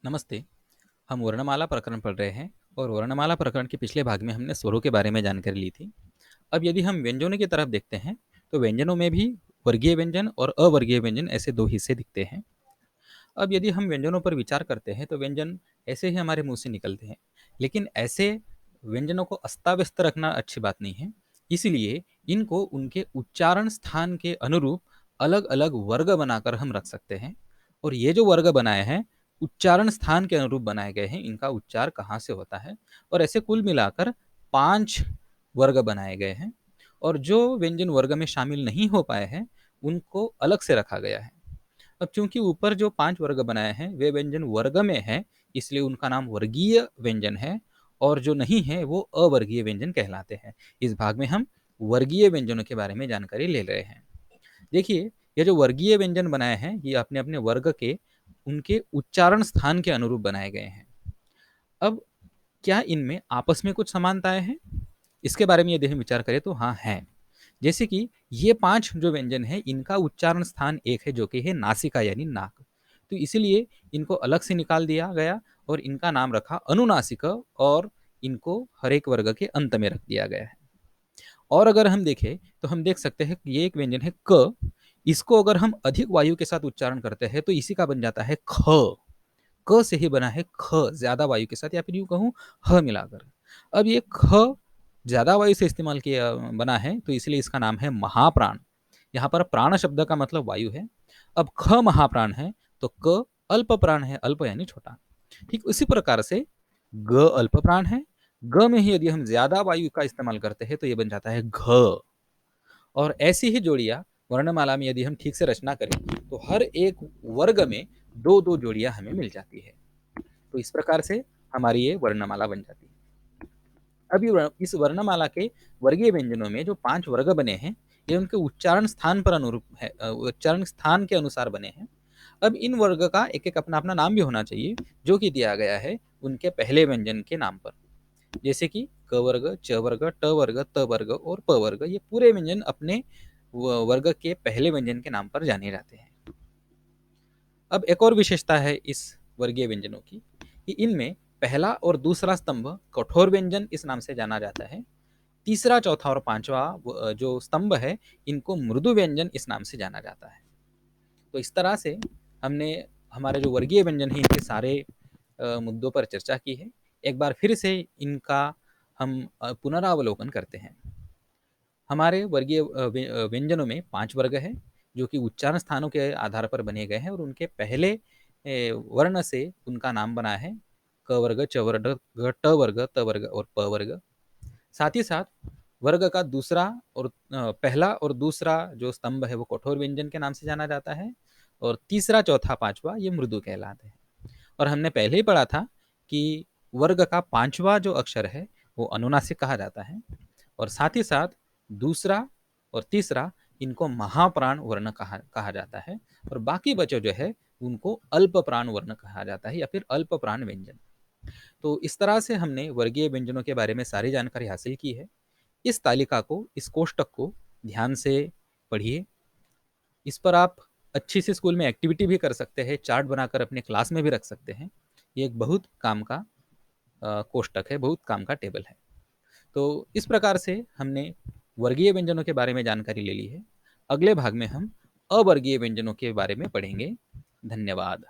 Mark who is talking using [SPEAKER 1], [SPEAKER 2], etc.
[SPEAKER 1] नमस्ते। हम वर्णमाला प्रकरण पढ़ रहे हैं और वर्णमाला प्रकरण के पिछले भाग में हमने स्वरों के बारे में जानकारी ली थी। अब यदि हम व्यंजनों की तरफ देखते हैं तो व्यंजनों में भी वर्गीय व्यंजन और अवर्गीय व्यंजन ऐसे दो हिस्से दिखते हैं। अब यदि हम व्यंजनों पर विचार करते हैं तो व्यंजन ऐसे ही हमारे मुंह से निकलते हैं, लेकिन ऐसे व्यंजनों को अस्ताव्यस्त रखना अच्छी बात नहीं है। इसलिए इनको उनके उच्चारण स्थान के अनुरूप अलग अलग वर्ग बनाकर हम रख सकते हैं। और ये जो वर्ग बनाए हैं उच्चारण स्थान के अनुरूप बनाए गए हैं, इनका उच्चार कहाँ से होता है। और ऐसे कुल मिलाकर 5 वर्ग बनाए गए हैं। और जो व्यंजन वर्ग में शामिल नहीं हो पाए हैं उनको अलग से रखा गया है। अब चूंकि ऊपर जो 5 वर्ग बनाए हैं वे व्यंजन वर्ग में है, इसलिए उनका नाम वर्गीय व्यंजन है। और जो नहीं है वो अवर्गीय व्यंजन कहलाते हैं। इस भाग में हम वर्गीय व्यंजनों के बारे में जानकारी ले रहे हैं। देखिए, ये जो वर्गीय व्यंजन बनाए हैं ये अपने अपने वर्ग के उनके उच्चारण स्थान के अनुरूप बनाए गए हैं। अब क्या इनमें आपस में कुछ समानताएं हैं? इसके बारे में यदि हम विचार करें तो हाँ है। जैसे कि ये 5 जो व्यंजन है इनका उच्चारण स्थान एक है जो कि है नासिका यानी नाक। तो इसीलिए इनको अलग से निकाल दिया गया और इनका नाम रखा अनुनासिक। और इनको हर एक वर्ग के अंत में रख दिया गया है। और अगर हम देखें तो हम देख सकते हैं कि ये एक व्यंजन है क। इसको अगर हम अधिक वायु के साथ उच्चारण करते हैं तो इसी का बन जाता है ख। क से ही बना है ख ज्यादा वायु के साथ, या फिर यूं कहूं ह मिलाकर। अब ये ख ज्यादा वायु से इस्तेमाल किया बना है तो इसलिए इसका नाम है महाप्राण। यहाँ पर प्राण शब्द का मतलब वायु है। अब ख महाप्राण है तो क अल्प प्राण है, अल्प यानी छोटा। ठीक उसी प्रकार से ग अल्प प्राण है। ग में ही यदि हम ज्यादा वायु का इस्तेमाल करते हैं तो ये बन जाता है घ। और ऐसी ही जोड़ियां वर्णमाला में यदि हम ठीक से रचना करें तो हर एक वर्ग में दो दो जोड़ियां हमें मिल जाती है। तो इस प्रकार से हमारी ये वर्णमाला बन जाती है। अब इस वर्णमाला के वर्गीय व्यंजनों में जो 5 वर्ग बने हैं ये उनके उच्चारण स्थान पर अनुरूप है, उच्चारण स्थान के अनुसार बने हैं। अब इन वर्ग का एक एक अपना अपना नाम भी होना चाहिए जो कि दिया गया है उनके पहले व्यंजन के नाम पर। जैसे कि क वर्ग, च वर्ग, ट वर्ग, त वर्ग और प वर्ग, ये पूरे व्यंजन अपने वर्ग के पहले व्यंजन के नाम पर जाने जाते हैं। अब एक और विशेषता है इस वर्गीय व्यंजनों की कि इनमें पहला और दूसरा स्तंभ कठोर व्यंजन इस नाम से जाना जाता है। तीसरा, चौथा और पांचवा जो स्तंभ है इनको मृदु व्यंजन इस नाम से जाना जाता है। तो इस तरह से हमने हमारे जो वर्गीय व्यंजन है इनके सारे मुद्दों पर चर्चा की है। एक बार फिर से इनका हम पुनरावलोकन करते हैं। हमारे वर्गीय व्यंजनों में 5 वर्ग हैं जो कि उच्चारण स्थानों के आधार पर बने गए हैं और उनके पहले वर्ण से उनका नाम बना है क वर्ग, च वर्ग, ट वर्ग, त वर्ग और प वर्ग। साथ ही साथ वर्ग का दूसरा और पहला और दूसरा जो स्तंभ है वो कठोर व्यंजन के नाम से जाना जाता है। और तीसरा, चौथा, पांचवा ये मृदु कहलाते हैं। और हमने पहले ही पढ़ा था कि वर्ग का पांचवा जो अक्षर है वो अनुनासिक कहा जाता है। और साथ ही साथ दूसरा और तीसरा इनको महाप्राण वर्ण कहा जाता है। और बाकी बचे जो है उनको अल्प प्राण वर्ण कहा जाता है या फिर अल्प प्राण व्यंजन। तो इस तरह से हमने वर्गीय व्यंजनों के बारे में सारी जानकारी हासिल की है। इस तालिका को, इस कोष्टक को ध्यान से पढ़िए। इस पर आप अच्छी सी स्कूल में एक्टिविटी भी कर सकते हैं, चार्ट बनाकर अपने क्लास में भी रख सकते हैं। ये एक बहुत काम का कोष्टक है, बहुत काम का टेबल है। तो इस प्रकार से हमने वर्गीय व्यंजनों के बारे में जानकारी ले ली है। अगले भाग में हम अवर्गीय व्यंजनों के बारे में पढ़ेंगे। धन्यवाद।